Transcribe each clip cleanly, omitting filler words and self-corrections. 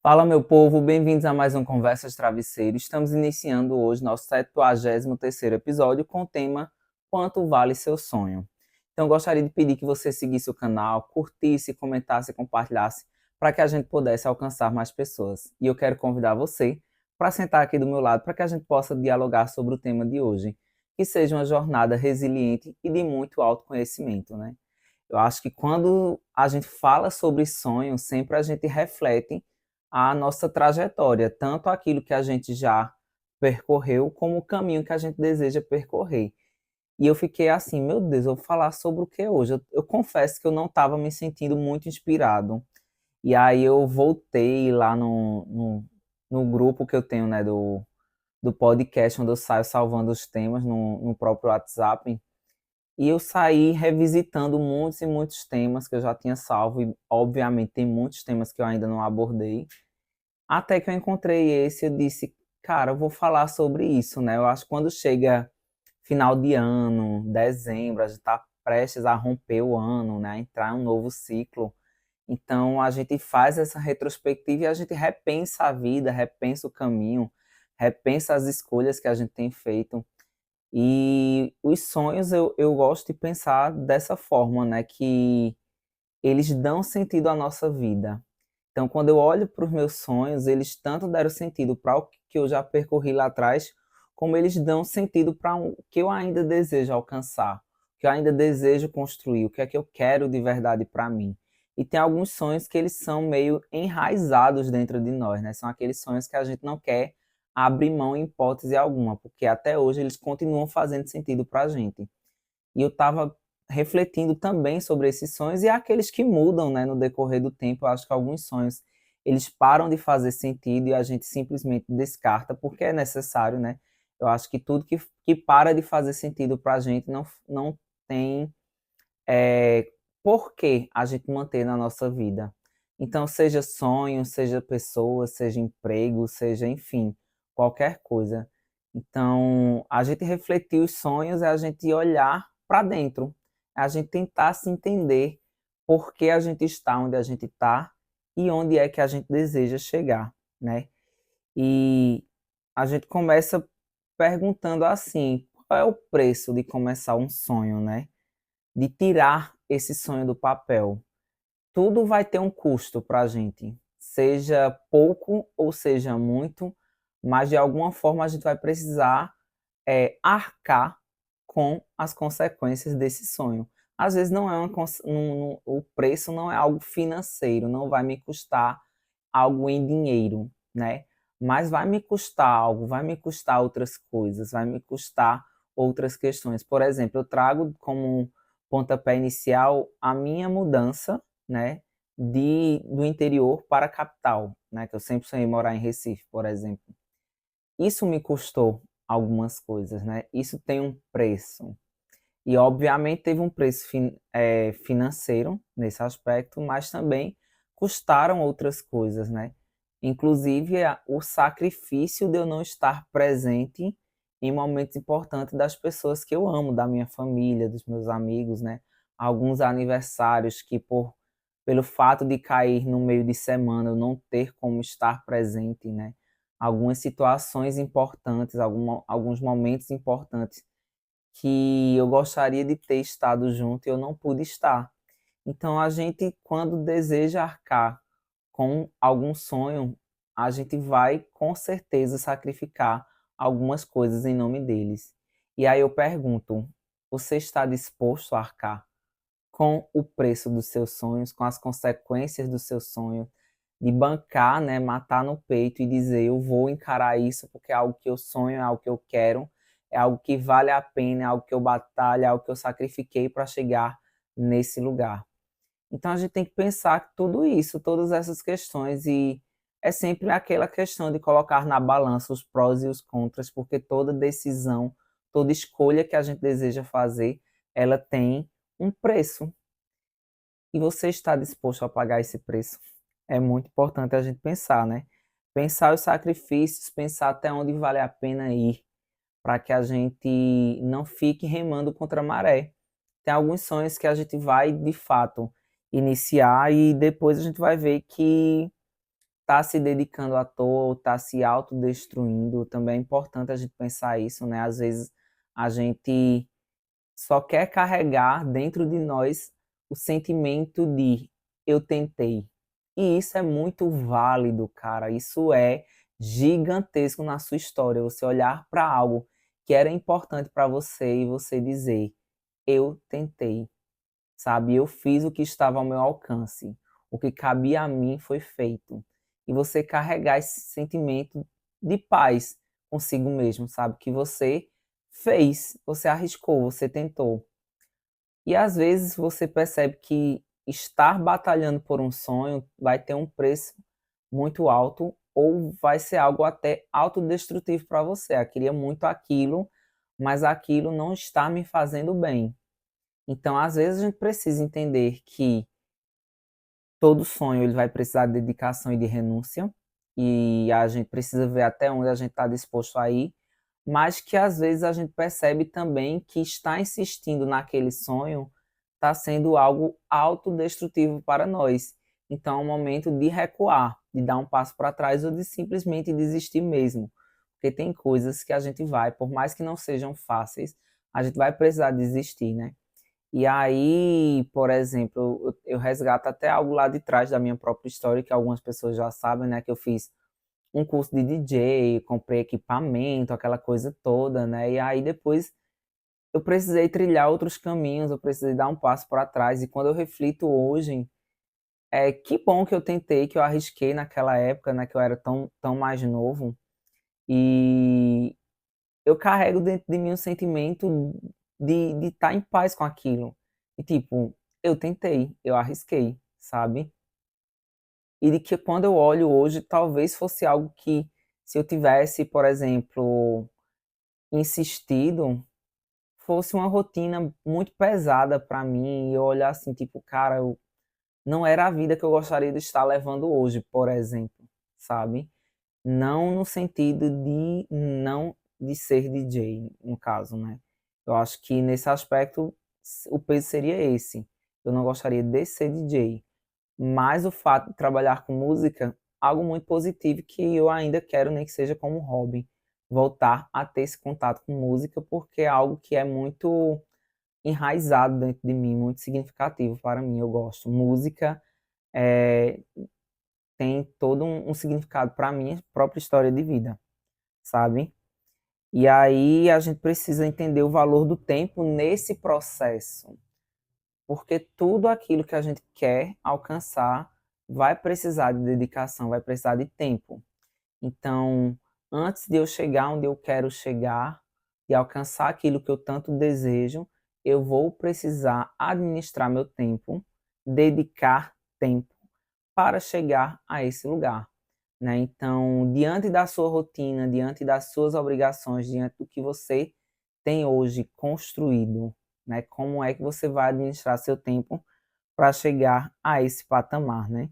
Fala, meu povo, bem-vindos a mais um Conversas de Travesseiro. Estamos iniciando hoje nosso 73º episódio com o tema Quanto Vale Seu Sonho? Então, eu gostaria de pedir que você seguisse o canal, curtisse, comentasse e compartilhasse para que a gente pudesse alcançar mais pessoas. E eu quero convidar você para sentar aqui do meu lado para que a gente possa dialogar sobre o tema de hoje, que seja uma jornada resiliente e de muito autoconhecimento, né? Eu acho que quando a gente fala sobre sonhos, sempre a gente reflete a nossa trajetória, tanto aquilo que a gente já percorreu, como o caminho que a gente deseja percorrer. E eu fiquei assim, meu Deus, eu vou falar sobre o que hoje? Eu confesso que eu não estava me sentindo muito inspirado. E aí eu voltei lá no grupo que eu tenho, né, do podcast, onde eu saio salvando os temas no próprio WhatsApp. E eu saí revisitando muitos e muitos temas que eu já tinha salvo, e obviamente tem muitos temas que eu ainda não abordei. Até que eu encontrei esse, eu disse, cara, eu vou falar sobre isso, né? Eu acho que quando chega final de ano, dezembro, a gente está prestes a romper o ano, né? Entrar em um novo ciclo. Então a gente faz essa retrospectiva e a gente repensa a vida, repensa o caminho, repensa as escolhas que a gente tem feito. E os sonhos eu gosto de pensar dessa forma, né? Que eles dão sentido à nossa vida. Então, quando eu olho para os meus sonhos, eles tanto deram sentido para o que eu já percorri lá atrás, como eles dão sentido para o que eu ainda desejo alcançar, o que eu ainda desejo construir, o que é que eu quero de verdade para mim. E tem alguns sonhos que eles são meio enraizados dentro de nós, né? São aqueles sonhos que a gente não quer abrir mão em hipótese alguma, porque até hoje eles continuam fazendo sentido para a gente. E eu estava refletindo também sobre esses sonhos e aqueles que mudam, né, no decorrer do tempo. Eu acho que alguns sonhos eles param de fazer sentido e a gente simplesmente descarta porque é necessário, né? Eu acho que tudo que para de fazer sentido para a gente não tem é, por que a gente manter na nossa vida. Então, seja sonho, seja pessoa, seja emprego, seja, enfim, qualquer coisa. Então, a gente refletir os sonhos é a gente olhar para dentro, é a gente tentar se entender por que a gente está onde a gente está e onde é que a gente deseja chegar, né? E a gente começa perguntando assim, qual é o preço de começar um sonho, né? De tirar esse sonho do papel. Tudo vai ter um custo para a gente, seja pouco ou seja muito, mas de alguma forma a gente vai precisar arcar com as consequências desse sonho. Às vezes não é o preço não é algo financeiro, não vai me custar algo em dinheiro, né? Mas vai me custar algo, vai me custar outras coisas, vai me custar outras questões. Por exemplo, eu trago como pontapé inicial a minha mudança, né, do interior para a capital, né, que eu sempre sonhei morar em Recife, por exemplo. Isso me custou algumas coisas, né? Isso tem um preço. E, obviamente, teve um preço financeiro nesse aspecto, mas também custaram outras coisas, né? Inclusive, o sacrifício de eu não estar presente em momentos importantes das pessoas que eu amo, da minha família, dos meus amigos, né? Alguns aniversários que, pelo fato de cair no meio de semana, eu não ter como estar presente, né? Algumas situações importantes, alguns momentos importantes que eu gostaria de ter estado junto e eu não pude estar. Então, a gente, quando deseja arcar com algum sonho, a gente vai com certeza sacrificar algumas coisas em nome deles. E aí eu pergunto: você está disposto a arcar com o preço dos seus sonhos, com as consequências do seu sonho, de bancar, né, matar no peito e dizer eu vou encarar isso porque é algo que eu sonho, é algo que eu quero, é algo que vale a pena, é algo que eu batalho, é algo que eu sacrifiquei para chegar nesse lugar. Então a gente tem que pensar tudo isso, todas essas questões e é sempre aquela questão de colocar na balança os prós e os contras, porque toda decisão, toda escolha que a gente deseja fazer, ela tem um preço. E você está disposto a pagar esse preço? É muito importante a gente pensar, né? Pensar os sacrifícios, pensar até onde vale a pena ir, para que a gente não fique remando contra a maré. Tem alguns sonhos que a gente vai, de fato, iniciar e depois a gente vai ver que tá se dedicando à toa ou tá se autodestruindo. Também é importante a gente pensar isso, né? Às vezes a gente só quer carregar dentro de nós o sentimento de eu tentei. E isso é muito válido, cara. Isso é gigantesco na sua história. Você olhar para algo que era importante para você e você dizer: eu tentei, sabe? Eu fiz o que estava ao meu alcance. O que cabia a mim foi feito. E você carregar esse sentimento de paz consigo mesmo, sabe? Que você fez, você arriscou, você tentou. E às vezes você percebe que estar batalhando por um sonho vai ter um preço muito alto ou vai ser algo até autodestrutivo para você. Eu queria muito aquilo, mas aquilo não está me fazendo bem. Então, às vezes a gente precisa entender que todo sonho ele vai precisar de dedicação e de renúncia, e a gente precisa ver até onde a gente está disposto a ir, mas que às vezes a gente percebe também que estar insistindo naquele sonho está sendo algo autodestrutivo para nós. Então é um momento de recuar, de dar um passo para trás ou de simplesmente desistir mesmo. Porque tem coisas que a gente vai, por mais que não sejam fáceis, a gente vai precisar desistir, né? E aí, por exemplo, eu resgato até algo lá de trás da minha própria história, que algumas pessoas já sabem, né? Que eu fiz um curso de DJ, comprei equipamento, aquela coisa toda, né? E aí depois eu precisei trilhar outros caminhos, eu precisei dar um passo para trás. E quando eu reflito hoje, que bom que eu tentei, que eu arrisquei naquela época, né? Que eu era tão mais novo. E eu carrego dentro de mim um sentimento de estar em paz com aquilo. E tipo, eu tentei, eu arrisquei, sabe? E de que quando eu olho hoje, talvez fosse algo que, se eu tivesse, por exemplo, insistido, fosse uma rotina muito pesada para mim. E eu olhar assim, tipo, cara, não era a vida que eu gostaria de estar levando hoje, por exemplo, sabe? Não no sentido de não de ser DJ, no caso, né? Eu acho que nesse aspecto o peso seria esse. Eu não gostaria de ser DJ, mas o fato de trabalhar com música, algo muito positivo que eu ainda quero, nem que seja como hobby, voltar a ter esse contato com música, porque é algo que é muito enraizado dentro de mim, muito significativo para mim. Eu gosto. Música é, tem todo um significado para a minha própria história de vida, sabe? E aí a gente precisa entender o valor do tempo nesse processo, porque tudo aquilo que a gente quer alcançar vai precisar de dedicação, vai precisar de tempo. Então, antes de eu chegar onde eu quero chegar e alcançar aquilo que eu tanto desejo, eu vou precisar administrar meu tempo, dedicar tempo para chegar a esse lugar, né? Então, diante da sua rotina, diante das suas obrigações, diante do que você tem hoje construído, né? Como é que você vai administrar seu tempo para chegar a esse patamar, né?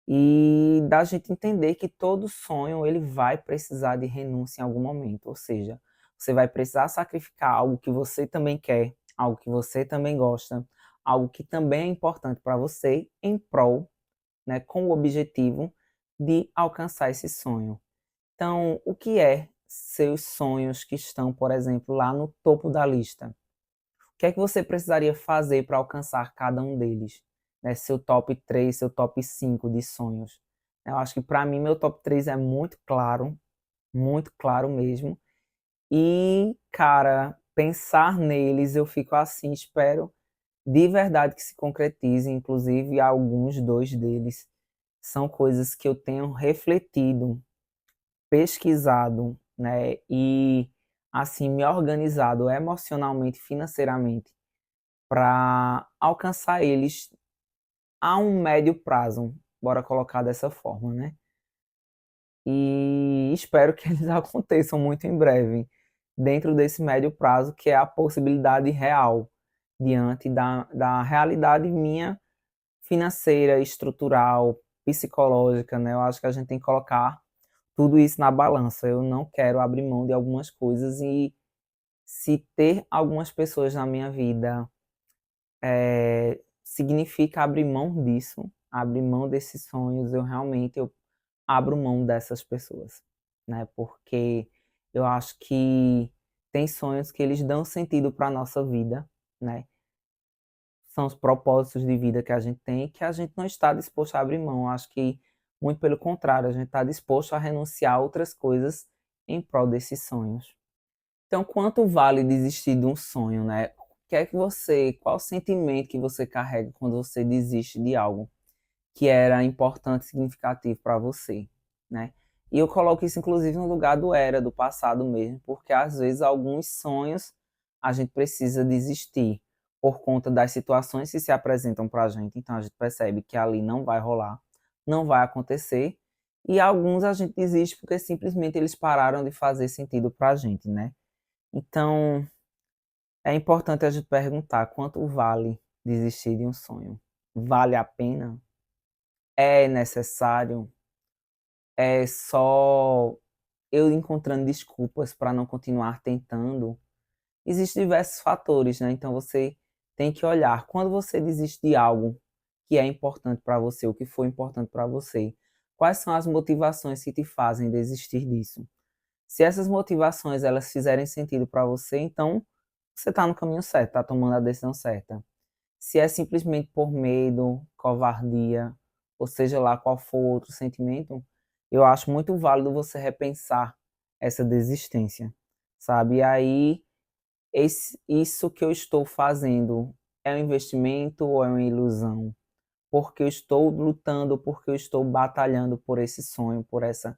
E da gente entender que todo sonho ele vai precisar de renúncia em algum momento, ou seja, você vai precisar sacrificar algo que você também quer, algo que você também gosta, algo que também é importante para você em prol, né, com o objetivo de alcançar esse sonho. Então, o que é seus sonhos que estão, por exemplo, lá no topo da lista? O que é que você precisaria fazer para alcançar cada um deles? Né? Seu top 3, seu top 5 de sonhos. Eu acho que para mim meu top 3 é muito claro mesmo. E, cara, pensar neles eu fico assim, espero de verdade que se concretize, inclusive alguns dois deles são coisas que eu tenho refletido, pesquisado, né, e assim me organizado emocionalmente, financeiramente para alcançar eles a um médio prazo, bora colocar dessa forma, né? E espero que eles aconteçam muito em breve, dentro desse médio prazo, que é a possibilidade real, diante da realidade minha financeira, estrutural, psicológica, né? Eu acho que a gente tem que colocar tudo isso na balança. Eu não quero abrir mão de algumas coisas e se ter algumas pessoas na minha vida significa abrir mão disso, abrir mão desses sonhos, eu realmente abro mão dessas pessoas, né? Porque eu acho que tem sonhos que eles dão sentido para a nossa vida, né? São os propósitos de vida que a gente tem e que a gente não está disposto a abrir mão. Eu acho que, muito pelo contrário, a gente está disposto a renunciar a outras coisas em prol desses sonhos. Então, quanto vale desistir de um sonho, né? Qual o sentimento que você carrega quando você desiste de algo que era importante e significativo para você, né? E eu coloco isso, inclusive, no lugar do passado mesmo, porque às vezes alguns sonhos a gente precisa desistir por conta das situações que se apresentam para a gente. Então, a gente percebe que ali não vai rolar, não vai acontecer. E alguns a gente desiste porque simplesmente eles pararam de fazer sentido para a gente, né? Então, é importante a gente perguntar quanto vale desistir de um sonho. Vale a pena? É necessário? É só eu encontrando desculpas para não continuar tentando? Existem diversos fatores, né? Então você tem que olhar. Quando você desiste de algo que é importante para você, o que foi importante para você, quais são as motivações que te fazem desistir disso? Se essas motivações elas fizerem sentido para você, então você está no caminho certo, está tomando a decisão certa. Se é simplesmente por medo, covardia, ou seja lá qual for o outro sentimento, eu acho muito válido você repensar essa desistência, sabe? E aí, isso que eu estou fazendo é um investimento ou é uma ilusão? Porque eu estou lutando, porque eu estou batalhando por esse sonho, por essa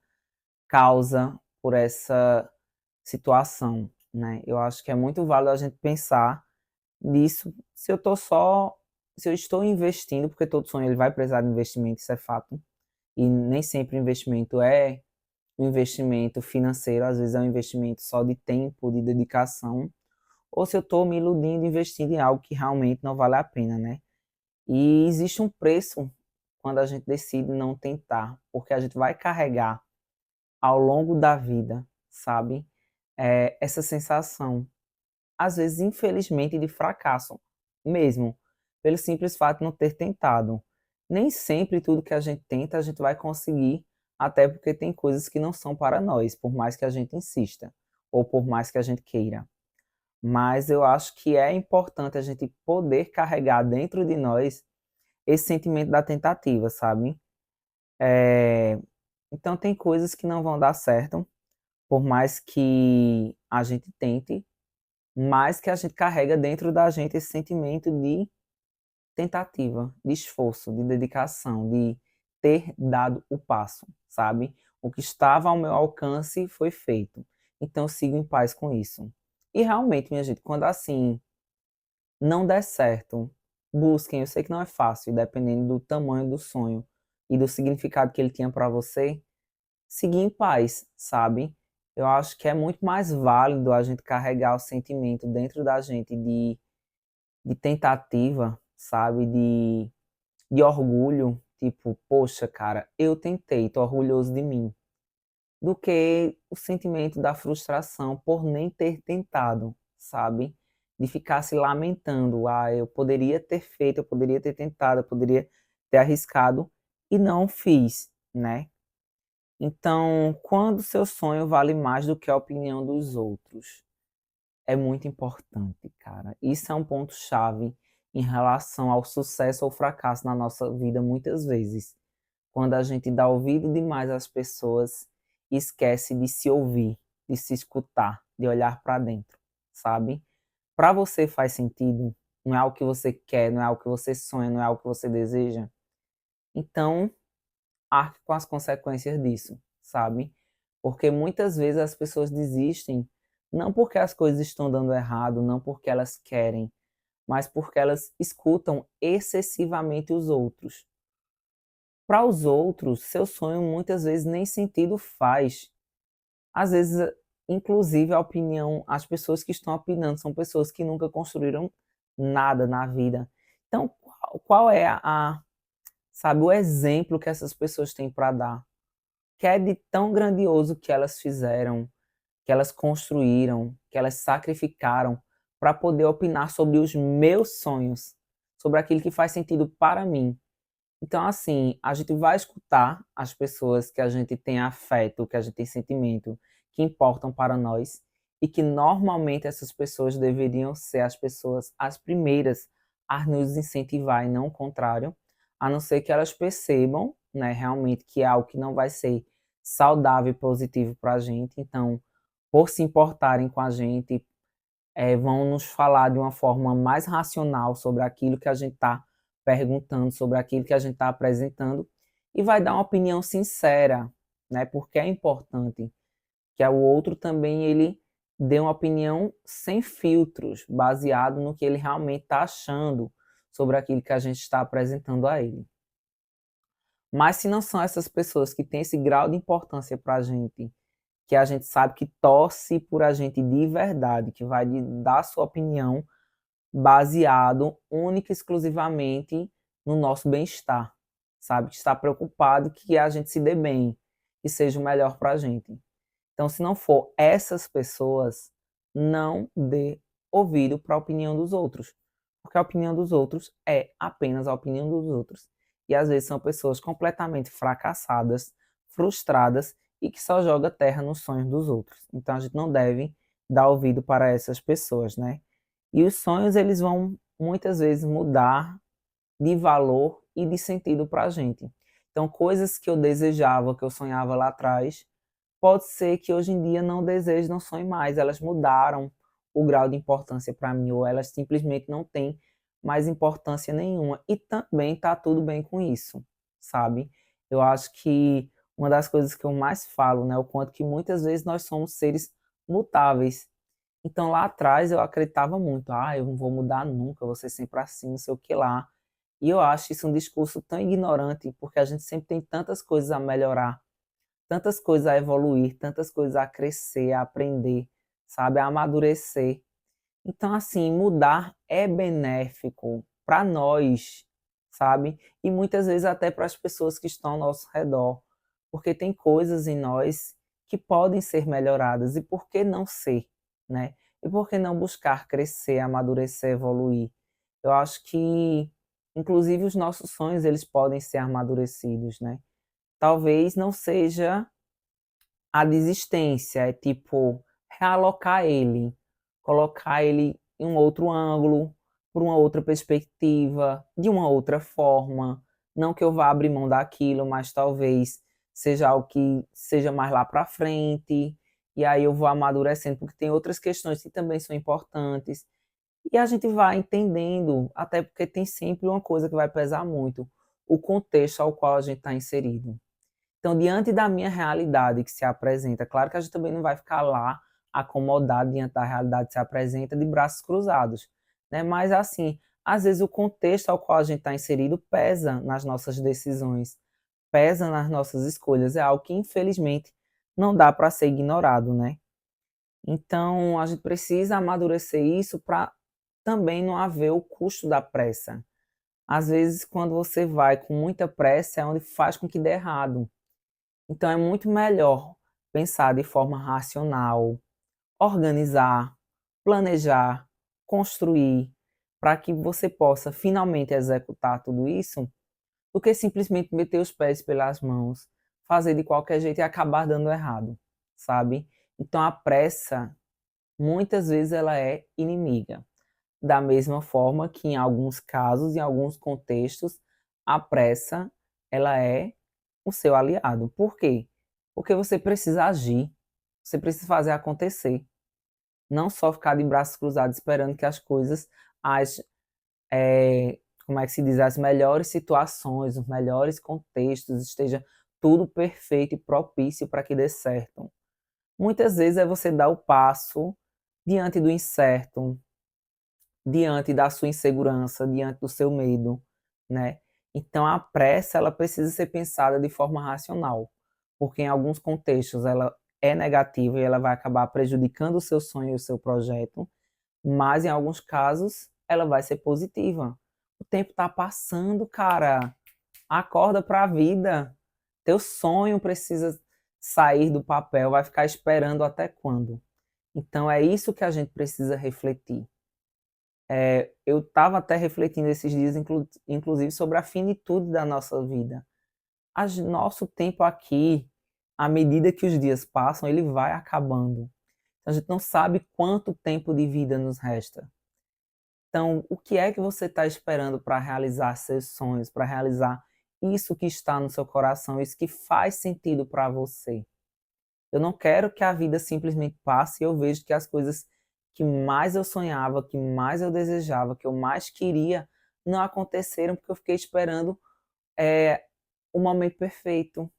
causa, por essa situação, né? Eu acho que é muito válido a gente pensar nisso, se eu estou investindo, porque todo sonho ele vai precisar de investimento, isso é fato, e nem sempre o investimento é um investimento financeiro, às vezes é um investimento só de tempo, de dedicação, ou se eu estou me iludindo investindo em algo que realmente não vale a pena, né? E existe um preço quando a gente decide não tentar, porque a gente vai carregar ao longo da vida, sabe? Essa sensação às vezes, infelizmente, de fracasso, mesmo, pelo simples fato de não ter tentado. Nem sempre tudo que a gente tenta, a gente vai conseguir, até porque tem coisas que não são para nós, por mais que a gente insista, ou por mais que a gente queira. Mas eu acho que é importante a gente poder carregar dentro de nós esse sentimento da tentativa, sabe? É, Então, tem coisas que não vão dar certo, por mais que a gente tente, mas que a gente carrega dentro da gente esse sentimento de tentativa, de esforço, de dedicação, de ter dado o passo, sabe? O que estava ao meu alcance foi feito. Então, eu sigo em paz com isso. E realmente, minha gente, quando assim não der certo, busquem. Eu sei que não é fácil, dependendo do tamanho do sonho e do significado que ele tinha para você, seguir em paz, sabe? Eu acho que é muito mais válido a gente carregar o sentimento dentro da gente de tentativa, sabe? De orgulho, tipo, poxa, cara, eu tentei, tô orgulhoso de mim, do que o sentimento da frustração por nem ter tentado, sabe? De ficar se lamentando, ah, eu poderia ter feito, eu poderia ter tentado, eu poderia ter arriscado e não fiz, né? Então, quando o seu sonho vale mais do que a opinião dos outros, é muito importante, cara. Isso é um ponto-chave em relação ao sucesso ou fracasso na nossa vida, muitas vezes. Quando a gente dá ouvido demais às pessoas e esquece de se ouvir, de se escutar, de olhar para dentro, sabe? Para você faz sentido? Não é algo que você quer, não é algo que você sonha, não é algo que você deseja? Então, arque com as consequências disso, sabe? Porque muitas vezes as pessoas desistem não porque as coisas estão dando errado, não porque elas querem, mas porque elas escutam excessivamente os outros. Para os outros, seu sonho muitas vezes nem sentido faz. Às vezes, inclusive, a opinião, as pessoas que estão opinando são pessoas que nunca construíram nada na vida. Então, qual é sabe, o exemplo que essas pessoas têm para dar? Que é de tão grandioso que elas fizeram, que elas construíram, que elas sacrificaram para poder opinar sobre os meus sonhos, sobre aquilo que faz sentido para mim. Então, assim, a gente vai escutar as pessoas que a gente tem afeto, que a gente tem sentimento, que importam para nós, e que normalmente essas pessoas deveriam ser as pessoas as primeiras a nos incentivar e não o contrário, a não ser que elas percebam, né, realmente que é algo que não vai ser saudável e positivo para a gente. Então, por se importarem com a gente, vão nos falar de uma forma mais racional sobre aquilo que a gente está perguntando, sobre aquilo que a gente está apresentando, e vai dar uma opinião sincera, né? Porque é importante que o outro também ele dê uma opinião sem filtros, baseado no que ele realmente está achando sobre aquilo que a gente está apresentando a ele. Mas se não são essas pessoas que têm esse grau de importância para a gente, que a gente sabe que torce por a gente de verdade, que vai dar sua opinião baseado única e exclusivamente no nosso bem-estar, sabe? Que está preocupado que a gente se dê bem e seja o melhor para a gente. Então, se não for essas pessoas, não dê ouvido para a opinião dos outros, porque a opinião dos outros é apenas a opinião dos outros. E às vezes são pessoas completamente fracassadas, frustradas e que só joga terra nos sonhos dos outros. Então a gente não deve dar ouvido para essas pessoas, né? E os sonhos eles vão muitas vezes mudar de valor e de sentido para a gente. Então coisas que eu desejava, que eu sonhava lá atrás, pode ser que hoje em dia não deseje, não sonhe mais. Elas mudaram o grau de importância para mim, ou elas simplesmente não têm mais importância nenhuma. E também tá tudo bem com isso, sabe? Eu acho que uma das coisas que eu mais falo, né, o quanto que muitas vezes nós somos seres mutáveis. Então lá atrás eu acreditava muito, eu não vou mudar nunca, vou ser sempre assim, não sei o que lá. E eu acho isso um discurso tão ignorante, porque a gente sempre tem tantas coisas a melhorar, tantas coisas a evoluir, tantas coisas a crescer, a aprender, sabe, a amadurecer. Então, assim, mudar é benéfico para nós, sabe? E muitas vezes até para as pessoas que estão ao nosso redor, porque tem coisas em nós que podem ser melhoradas, e por que não ser, né? E por que não buscar crescer, amadurecer, evoluir? Eu acho que, inclusive, os nossos sonhos, eles podem ser amadurecidos, né? Talvez não seja a desistência, é tipo realocar ele, colocar ele em um outro ângulo, por uma outra perspectiva, de uma outra forma. Não que eu vá abrir mão daquilo, mas talvez seja algo que seja mais lá para frente, e aí eu vou amadurecendo, porque tem outras questões que também são importantes. E a gente vai entendendo, até porque tem sempre uma coisa que vai pesar muito, o contexto ao qual a gente está inserido. Então, diante da minha realidade que se apresenta, claro que a gente também não vai ficar lá acomodado diante da realidade que se apresenta de braços cruzados, né? Mas assim, às vezes o contexto ao qual a gente está inserido pesa nas nossas decisões, pesa nas nossas escolhas, é algo que infelizmente não dá para ser ignorado, né? Então, a gente precisa amadurecer isso para também não haver o custo da pressa. Às vezes, quando você vai com muita pressa, é onde faz com que dê errado. Então é muito melhor pensar de forma racional, organizar, planejar, construir, para que você possa finalmente executar tudo isso, do que simplesmente meter os pés pelas mãos, fazer de qualquer jeito e acabar dando errado, sabe? Então a pressa, muitas vezes ela é inimiga. Da mesma forma que em alguns casos, em alguns contextos, a pressa ela é o seu aliado. Por quê? Porque você precisa agir, você precisa fazer acontecer, não só ficar de braços cruzados esperando que as coisas, as, como é que se diz, as melhores situações, os melhores contextos, esteja tudo perfeito e propício para que dê certo. Muitas vezes é você dar o passo diante do incerto, diante da sua insegurança, diante do seu medo, né? Então a pressa ela precisa ser pensada de forma racional, porque em alguns contextos ela é negativa e ela vai acabar prejudicando o seu sonho e o seu projeto, mas em alguns casos ela vai ser positiva. O tempo está passando, cara. Acorda para a vida. Teu sonho precisa sair do papel, vai ficar esperando até quando? Então é isso que a gente precisa refletir. Eu estava até refletindo esses dias, inclusive, sobre a finitude da nossa vida. Nosso tempo aqui, à medida que os dias passam, ele vai acabando. Então, a gente não sabe quanto tempo de vida nos resta. Então, o que é que você está esperando para realizar seus sonhos, para realizar isso que está no seu coração, isso que faz sentido para você? Eu não quero que a vida simplesmente passe e eu vejo que as coisas que mais eu sonhava, que mais eu desejava, que eu mais queria, não aconteceram porque eu fiquei esperando é, o momento perfeito,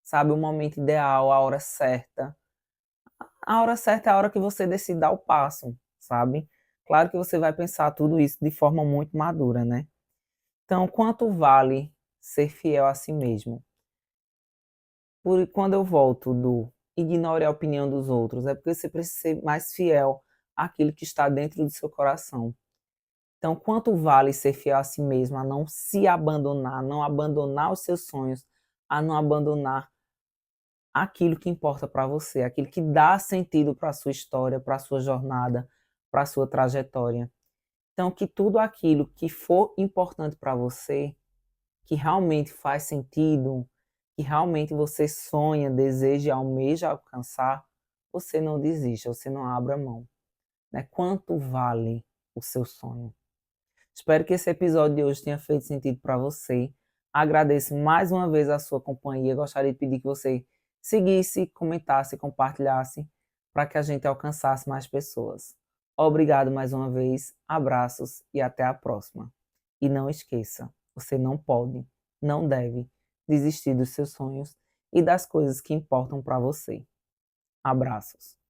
sabe? O momento ideal, a hora certa. A hora certa é a hora que você decide dar o passo, sabe? Claro que você vai pensar tudo isso de forma muito madura, né? Então, quanto vale ser fiel a si mesmo? Quando eu volto do ignore a opinião dos outros, é porque você precisa ser mais fiel àquilo que está dentro do seu coração. Então, quanto vale ser fiel a si mesmo, a não se abandonar, a não abandonar os seus sonhos, a não abandonar aquilo que importa para você, aquilo que dá sentido para a sua história, para a sua jornada, para a sua trajetória. Então, que tudo aquilo que for importante para você, que realmente faz sentido, que realmente você sonha, deseja e almeja alcançar, você não desista, você não abra mão. Né? Quanto vale o seu sonho? Espero que esse episódio de hoje tenha feito sentido para você. Agradeço mais uma vez a sua companhia. Gostaria de pedir que você seguisse, comentasse, compartilhasse para que a gente alcançasse mais pessoas. Obrigado mais uma vez, abraços e até a próxima. E não esqueça, você não pode, não deve desistir dos seus sonhos e das coisas que importam para você. Abraços.